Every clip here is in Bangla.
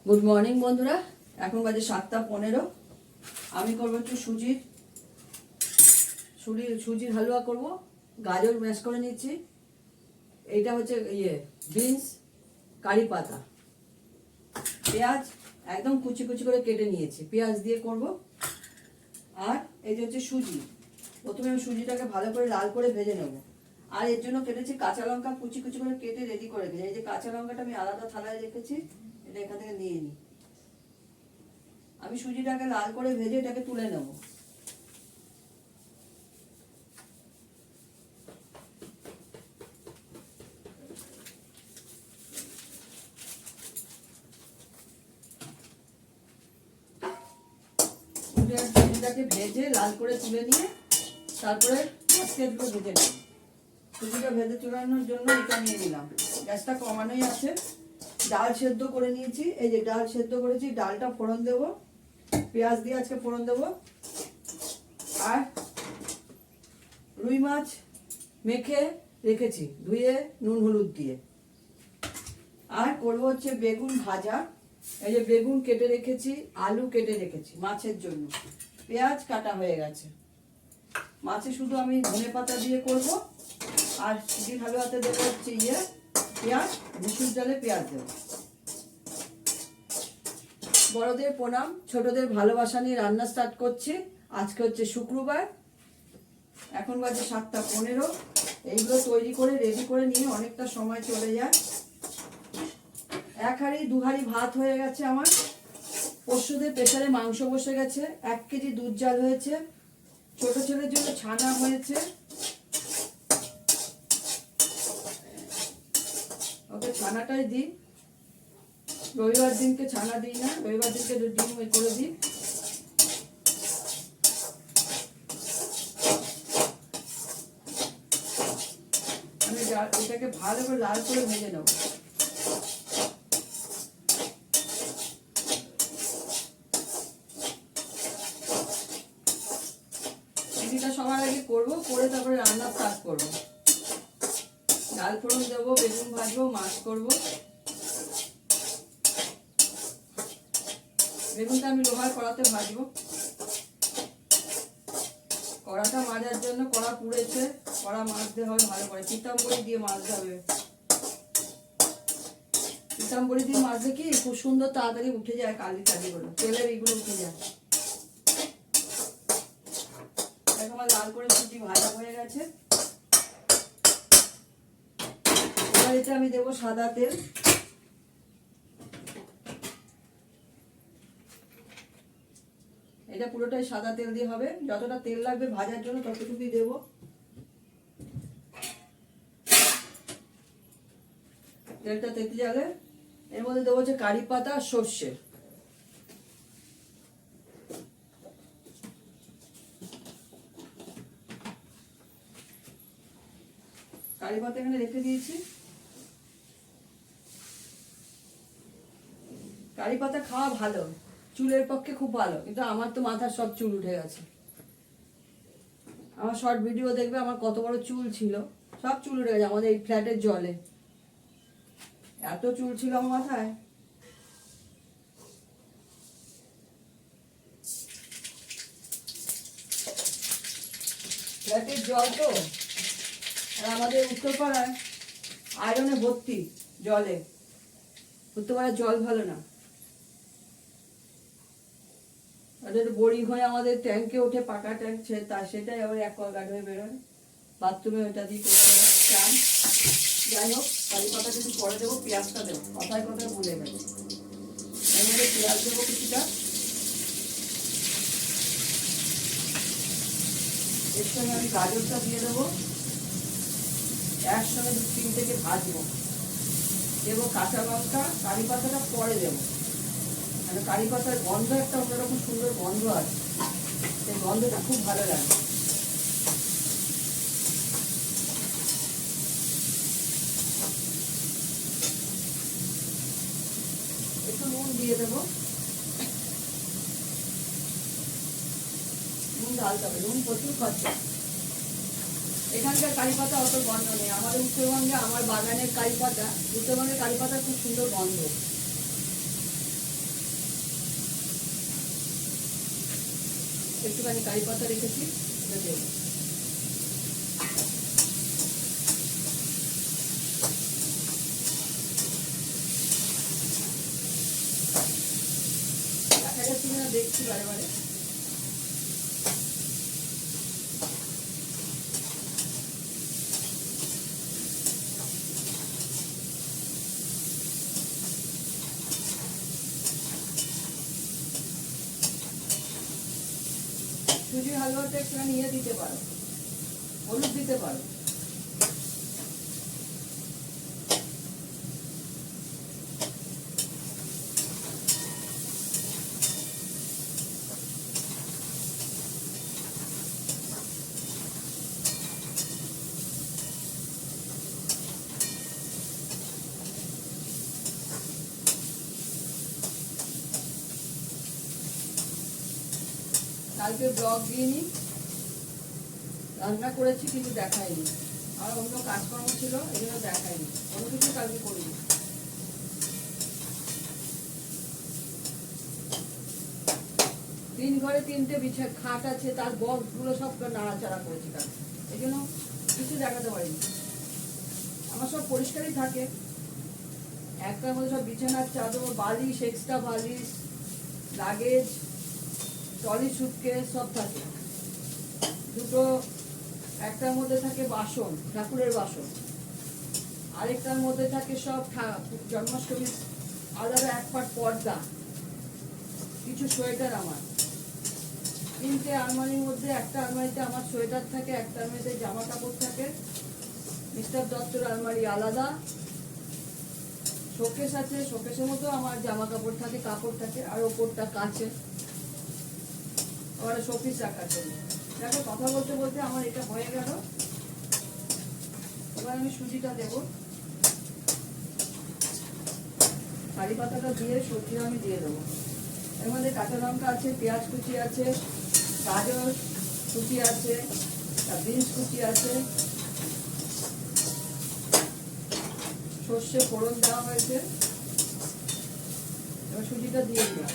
গুড মর্নিং বন্ধুরা, এখন বাজে 7:15। আমি করবো একটু সুজির হালুয়া করব। গাজর ম্যাশ করে নিচ্ছি। এইটা হচ্ছে বিনস, কারি পাতা, পেঁয়াজ একদম কুচি কুচি করে কেটে নিয়েছি, পেঁয়াজ দিয়ে করব। আর এই যে হচ্ছে সুজি। প্রথমে আমি সুজিটাকে ভালো করে লাল করে ভেজে নেব। আর এর জন্য কেটেছি কাঁচা লঙ্কা, কুচি কুচি করে কেটে রেডি করে দিয়েছি। এই যে কাঁচা লঙ্কাটা আমি আলাদা থালায় রেখেছি, এটা এখান থেকে নিয়ে নিই। আমি সুজিটাকে লাল করে ভেজে এটাকে তুলে নেব। সুজিটাকে ভেজে লাল করে তুলে নিয়ে তারপরে মাছগুলো ভেজে নেব। সুজিটা ভেজে চুলানোর জন্য এটা নিয়ে নিলাম। গ্যাসটা কমানোই আছে। ডাল সেদ্ধ করে নিয়েছি। এই যে ডাল সেদ্ধ করেছি, ডালটা ফোড়ন দেব, পেঁয়াজ দিয়ে আজকে ফোড়ন দেব। আর রুই মাছ মেখে রেখেছি ধুয়ে নুন হলুদ দিয়ে। আর করবো হচ্ছে বেগুন ভাজা। এই যে বেগুন কেটে রেখেছি, আলু কেটে রেখেছি মাছের জন্য, পেঁয়াজ কাটা হয়ে গেছে। মাছে শুধু আমি ধনেপাতা দিয়ে করব। আর সুজির হালুয়াতে দেবো হচ্ছে পেঁয়াজ, মুসুর ডালে পেঁয়াজ দেবো। বড়দের প্রণাম, ছোটদের ভালোবাসা নিয়ে রান্না স্টার্ট করছি। আজকে হচ্ছে শুক্রবার, এখন বাজে 7:15। এইগুলো তৈরি করে রেডি করে নিয়ে অনেকটা সময় চলে যায়। 1 হাঁড়ি 2 হাঁড়ি ভাত হয়ে গেছে আমার। পরশুদের প্রেসারে মাংস বসে গেছে, 1 কেজি দুধ জাল হয়েছে, ছোট ছেলের জন্য ছানা হয়েছে। ওকে ছানাটাই দিই। রবিবার দিনকে ছানা দিই না, রবিবার দিনকে ডিম করে দিই। আমি এটাকে ভালো করে লাল করে ভেজে নেব। এটা সবার আগে করবো, করে তারপরে রান্না স্টার্ট করবো। ডাল ফোড়ন দেবো, বেগুন ভাজবো, মাছ করবো। বেগুনটা আমি লোহার কড়াতে ভাজবো। কড়াটা মাজার জন্য কড়া পুড়েছে, কড়া মাজতে হবে ভালো করে। পিতাম্বরী দিয়ে মাজতে হবে। পিতাম্বরী দিয়ে মাজলে কি খুব সুন্দর তাড়াতাড়ি উঠে যায়, কালি গুলো, তেলের এগুলো উঠে যায়। আমার লাল করে সুজি ভাজা হয়ে গেছে। এবার এটা আমি দেবো সাদা তেল। এটা পুরোটাই সাদা তেল দিয়ে হবে। যতটা তেল লাগবে ভাজার জন্য ততটুকুই দেব। তেলটা তেতে যাবে, এর মধ্যে দেবো হচ্ছে কারি পাতা আর সর্ষে। কারি পাতা এখানে রেখে দিয়েছি। কারি পাতা খাওয়া ভালো, চুলের পক্ষে খুব ভালো, কিন্তু আমার তো মাথার সব চুল উঠে গেছে। আমার শর্ট ভিডিও দেখবে, আমার কত বড় চুল ছিল, সব চুল উঠে গেছে আমাদের এই ফ্ল্যাটের জলে। এত চুল ছিল আমার মাথায়। ফ্ল্যাটের জল তো, আর আমাদের উত্তরপাড়ায় আয়রনে ভর্তি জলে। উত্তরপাড়ার জল ভালো না। বোরিং হয়ে আমাদের ট্যাঙ্কে ওঠে, পাকা ট্যাঙ্ক, সেটাই আবার অ্যাকোয়াগার্ড হয়ে বেরোয়। বাথরুমে ওটা দিয়ে করতে হয় চান। যাই হোক, কারি পাতা কিছু পরে দেবো, পেঁয়াজটা দেবো, কথায় কথায় ভুলে গেছে। এর মধ্যে পেঁয়াজ দেবো কিছুটা। এর সঙ্গে আমি গাজরটা দিয়ে দেবো, একসঙ্গে 2-3 থেকে ভাজবো। দেবো কাঁচা লঙ্কা, কারি পাতাটা পরে দেবো। মানে কারি পাতার গন্ধ একটা অন্যরকম সুন্দর গন্ধ আছে, সেই গন্ধটা খুব ভালো লাগে। একটু নুন দিয়ে দেবো, নুন ঢালতে হবে, নুন প্রচুর খরচা। এখানকার কারি পাতা অত গন্ধ নেই। আমাদের উত্তরবঙ্গে, আমার বাগানের কারি পাতা, উত্তরবঙ্গের কারি পাতা খুব সুন্দর গন্ধ। একটুখানি কারি পাতা রেখেছি, এটা দেব। দেখা যাচ্ছে কিনা দেখছি বারে বারে। সুজির হালুয়াটা একটুখানি নিয়ে দিতে পারো, হলুদ দিতে পারো। কালকে ব্লগ দিইনি, রান্না করেছি কিন্তু দেখাইনি, আর অন্য কাজকর্ম ছিল এই জন্য দেখাইনি, কোনো কিছু কালকে করিনি। তিন ঘরে তিনটে বিছা খাট আছে, তার বক্সগুলো সব নাড়াচাড়া করেছি কালকে, এই জন্য কিছু দেখাতে পারিনি। আমার সব পরিষ্কারই থাকে, একটার মধ্যে সব বিছানার চাদর, বালিশ, এক্সট্রা বালিশ, লাগেজ, ট্রলি সুটকেস সব থাকে। দুটো, একটার মধ্যে থাকে বাসন, ঠাকুরের বাসন, আরেকটার মধ্যে থাকে সব জন্মাষ্টমীর আলাদা এক পাট পর্দা, কিছু সোয়েটার আমার। তিনটে আলমারির মধ্যে একটা আলমারিতে আমার সোয়েটার থাকে, একটা আলমারিতে জামা কাপড় থাকে, মিস্টার দত্তর আলমারি আলাদা, শোকেস আছে, শোকেসের মতো আমার জামা কাপড় থাকে, কাপড় থাকে, আর ওপরটা কাচে, আবার শোপিস রাখার জন্য। দেখো কথা বলতে বলতে আমার এটা হয়ে গেল। এবার আমি সুজিটা দেব, কারি পাতাটা দিয়ে সবজিটা আমি দিয়ে দেবো। এর মধ্যে কাঁচা লঙ্কা আছে, পেঁয়াজ কুচি আছে, গাজর কুচি আছে, বিনস কুচি আছে, সর্ষে ফোড়ন দেওয়া হয়েছে। এবার সুজিটা দিয়ে দিলাম,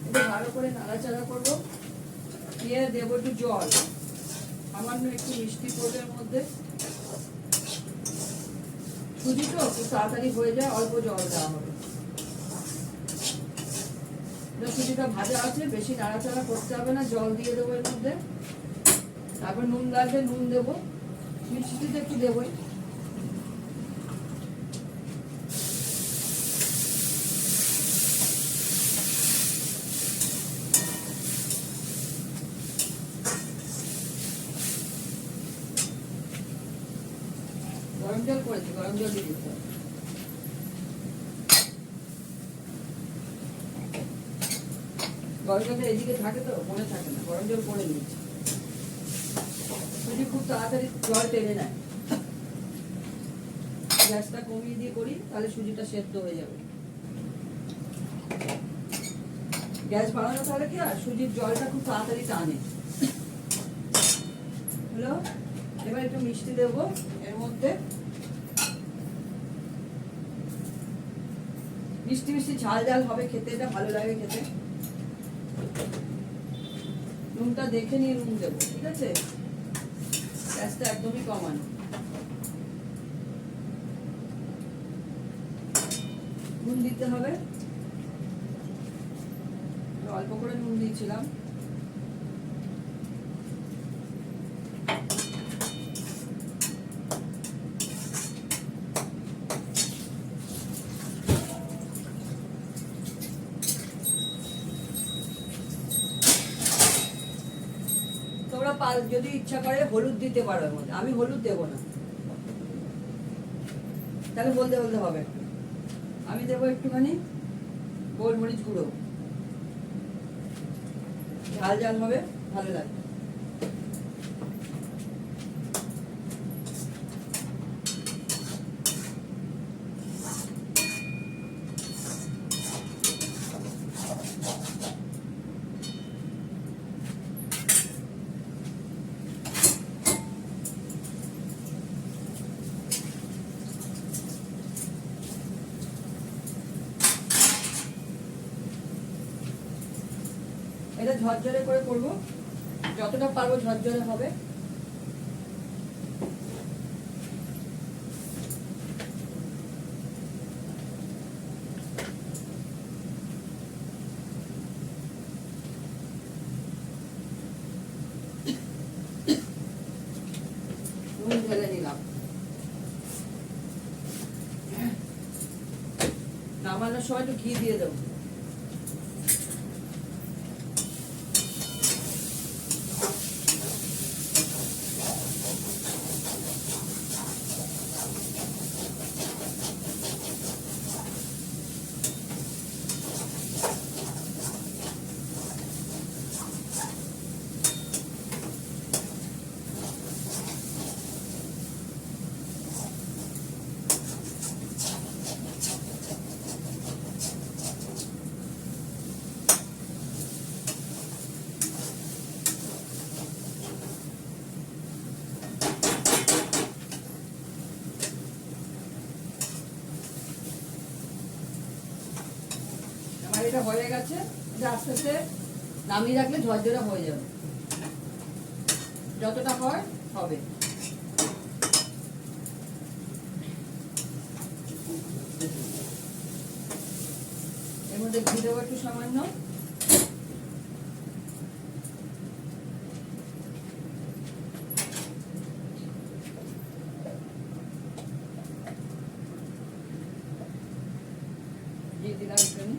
এটা ভালো করে নাড়াচাড়া করবো, দিয়ে দেবো একটু জল, সামান্য একটু মিষ্টি পড়বে এর মধ্যে। সুজি তো একটু তাড়াতাড়ি হয়ে যায়, অল্প জল দেওয়া হবে। সুজিটা ভাজা আছে, বেশি নাড়াচাড়া করতে হবে না, জল দিয়ে দেবো এর মধ্যে। তারপর নুন লাগবে, নুন দেবো, মিষ্টিতে একটু দেবোই। গরম জল করেছি, গরম জল দিয়ে দিতে হবে। গরম জলটা এদিকে থাকে তো মনে থাকে না, গরম জল করে নিচ্ছি। সুজি খুব তাড়াতাড়ি জল টেনে নেয়, গ্যাসটা কমিয়ে দিয়ে করি, তাহলে সুজিটা সেদ্ধ হয়ে যাবে। গ্যাস বাড়ানো তাহলে কি আর সুজির জলটা খুব তাড়াতাড়ি টানে। হলো, এবার একটু মিষ্টি দেবো এর মধ্যে, মিষ্টি মিষ্টি ঝাল ঝাল হবে খেতে, এটা ভালো লাগে খেতে। নুনটা দেখে নিয়ে নুন দেবো, ঠিক আছে? গ্যাসটা একদমই কমানো। নুন দিতে হবে, অল্প করে নুন দিয়েছিলাম। যদি ইচ্ছা করে হলুদ দিতে পারো এর মধ্যে, আমি হলুদ দেবো না, তাহলে বলতে বলতে হবে। আমি দেবো একটুখানি গোলমরিচ গুঁড়ো, ঝাল ঝাল হবে, ভালো লাগবে। এটা ঝরঝরে করে করবো, যতটা পারবো ঝরঝরে হবে। নুন ঢেলে নিলাম। নামানোর সময় একটু ঘি দিয়ে দেবো। এটা হয়ে গেছে, এটা আস্তে আস্তে নামিয়ে রাখলে ঝরঝরে হয়ে যাবে, যতটা হয় হবে। এর মধ্যে ঘি দেবো একটু সামান্য, দিয়ে দিলাম এখানে।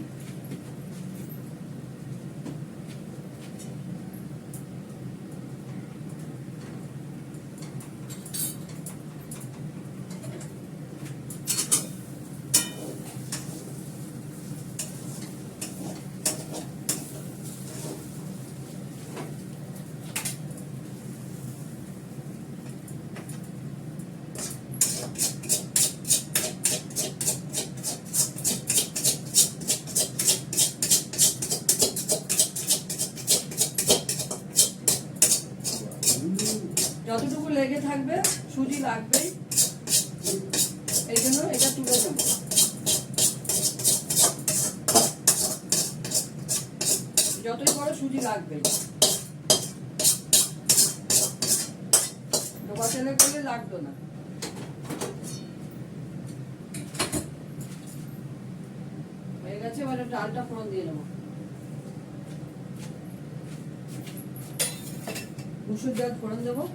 যতটুকু লেগে থাকবে সুজি লাগবেই, এই জন্য এটা তুলে দেবো। যতই বড় সুজি লাগবেই, ডোবা তেলে করলে লাগতো না। হয়ে গেছে, এবার ডালটা ফোড়ন দিয়ে নেবো। মুসুর ডাল ফোড়ন দেবো,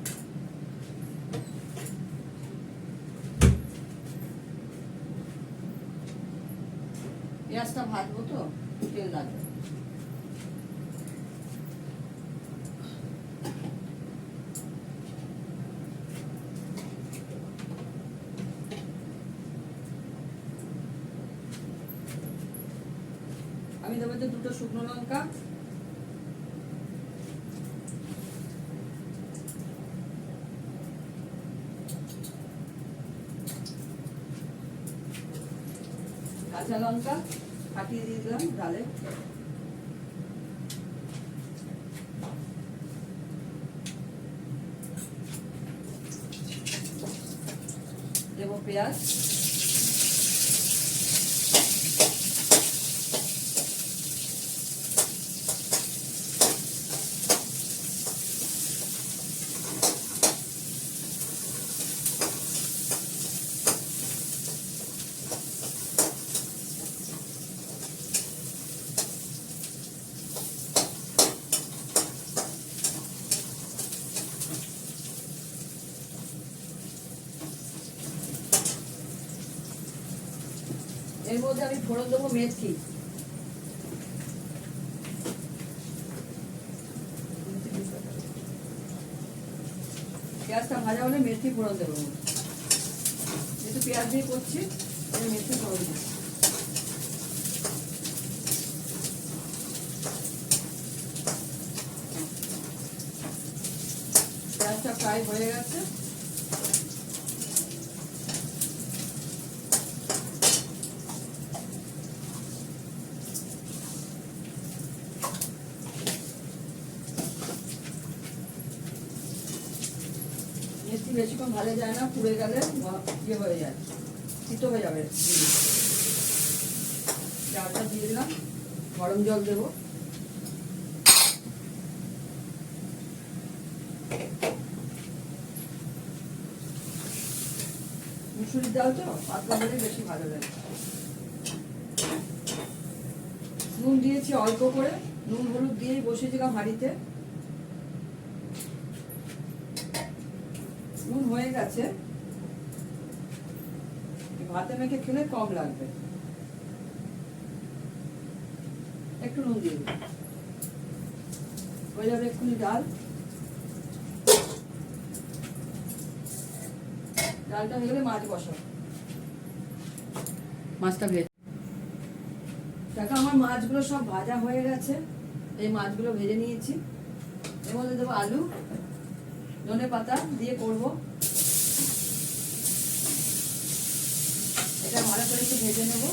পেঁয়াজটা ভাজবো তো তেল লাগবে। আমি দেবো যে 2টো শুকনো লঙ্কা, কাঁচা লঙ্কা ফাটিয়ে দিয়ে দিলাম ডালে, দেবো পেঁয়াজ, এর মধ্যে আমি ফোড়ন দেবো মেথি, পেঁয়াজটা ভাজা হলে মেথি ফোড়ন দেবো। যেহেতু পেঁয়াজ দিয়ে করছি মেথি ফোড়ন দেবো। পেঁয়াজটা ফ্রাই হয়ে গেছে, বেশিক্ষণ ভালো যায় না, পুড়ে গেলে ইয়ে হয়ে যায়, তিতো হয়ে যাবে। ডালটা দিয়ে দিলাম, গরম জল দেবো, মুসুরির ডাল তো পাতলা হলে বেশি ভালো লাগে। নুন দিয়েছি অল্প করে, নুন হলুদ দিয়েই বসিয়েছিলাম হাঁড়িতে। নুন হয়ে গেছে, ভাতে মেখে খেলে কম লাগবে, একটু নুন দিয়ে দিই, হয়ে যাবে এক্ষুনি ডাল। ডালটা হয়ে গেলে মাছ বসাবো, মাছটা ভেজে দেখো আমার মাছগুলো সব ভাজা হয়ে গেছে। এই মাছগুলো ভেজে নিয়েছি, এর মধ্যে দেবো আলু, ধনে পাতা দিয়ে করবো। এটা ভালো করে একটু ভেজে নেবো,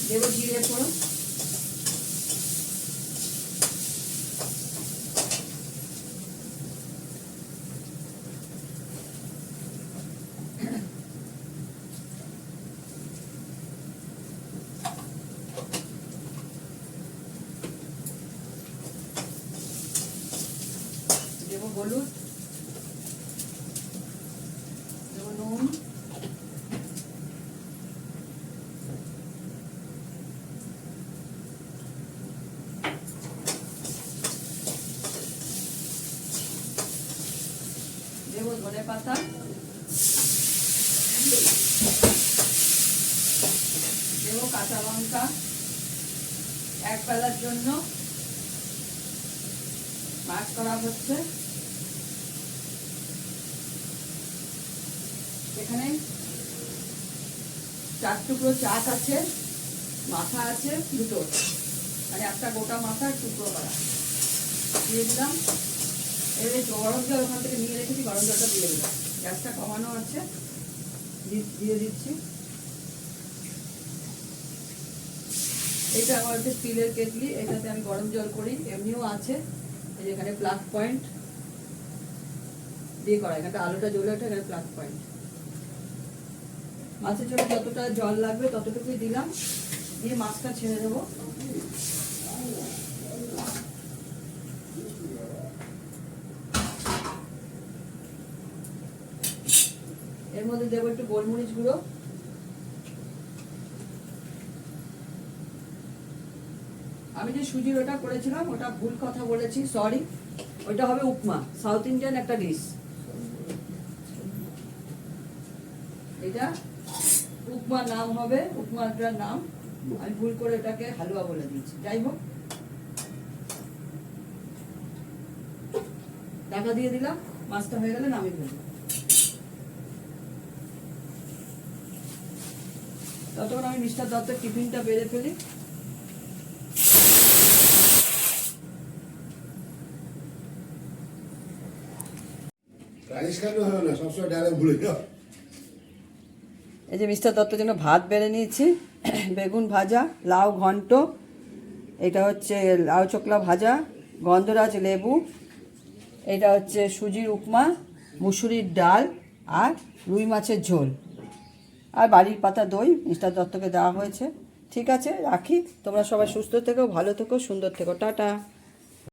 দেবো জিরে ফোড়ন, দেবো হলুদ, দেবো নুন, দেবো ধনে পাতা, দেবো কাঁচা লঙ্কা এক বেলার জন্য, মাছ করা হচ্ছে। এখানে 4 টুকরো চাক আছে, মাথা আছে দুটো, মানে একটা গোটা মাথা টুকরো করা দিয়ে দিলাম। এবারে গরম জল ওখান থেকে নিয়ে রেখেছি, গরম জলটা দিয়ে দিলাম, গ্যাসটা কমানো আছে, দিয়ে দিচ্ছি। এটা আমার হচ্ছে স্টিলের কেটলি, এটাতে আমি গরম জল করি, এমনিও আছে। এই যে এখানে প্লাগ পয়েন্ট দিয়ে করা, এখানে আলোটা জ্বলে ওঠে, এখানে প্লাগ পয়েন্ট। মাছের জন্য যতটা জল লাগবে ততটুকুই দিলাম, দিয়ে মাছটা ছেড়ে দেবো। এর মধ্যে দেবো একটু গোলমরিচ গুঁড়ো, আমি যে সুজির ওটা করেছিলাম ওটা ভুল কথা বলেছি, সরি, ওইটা হবে উপমা, সাউথ ইন্ডিয়ান একটা ডিশ। এটা উপমা নাম হবে, উপমাটার নাম, আমি ভুল করে এটাকে হালুয়া বলে দিয়েছি। যাই হোক, ঢাকা দিয়ে দিলাম, মাছটা হয়ে গেলে নামিয়ে ফেলবো। ততক্ষণ আমি মিস্টার দত্তের টিফিনটা বেড়ে ফেলি। এই যে মিস্টার দত্তের জন্য ভাত বেড়ে নিয়েছি, বেগুন ভাজা, লাউ ঘন্ট, এটা হচ্ছে লাউ চোকলা ভাজা, গন্ধরাজ লেবু, এটা হচ্ছে সুজির উপমা, মুসুরির ডাল আর রুই মাছের ঝোল, আর বাড়ির পাতা দই মিস্টার দত্তকে দেওয়া হয়েছে। ঠিক আছে, রাখি, তোমরা সবাই সুস্থ থেকো, ভালো থেকো, সুন্দর থেকো, টাটা।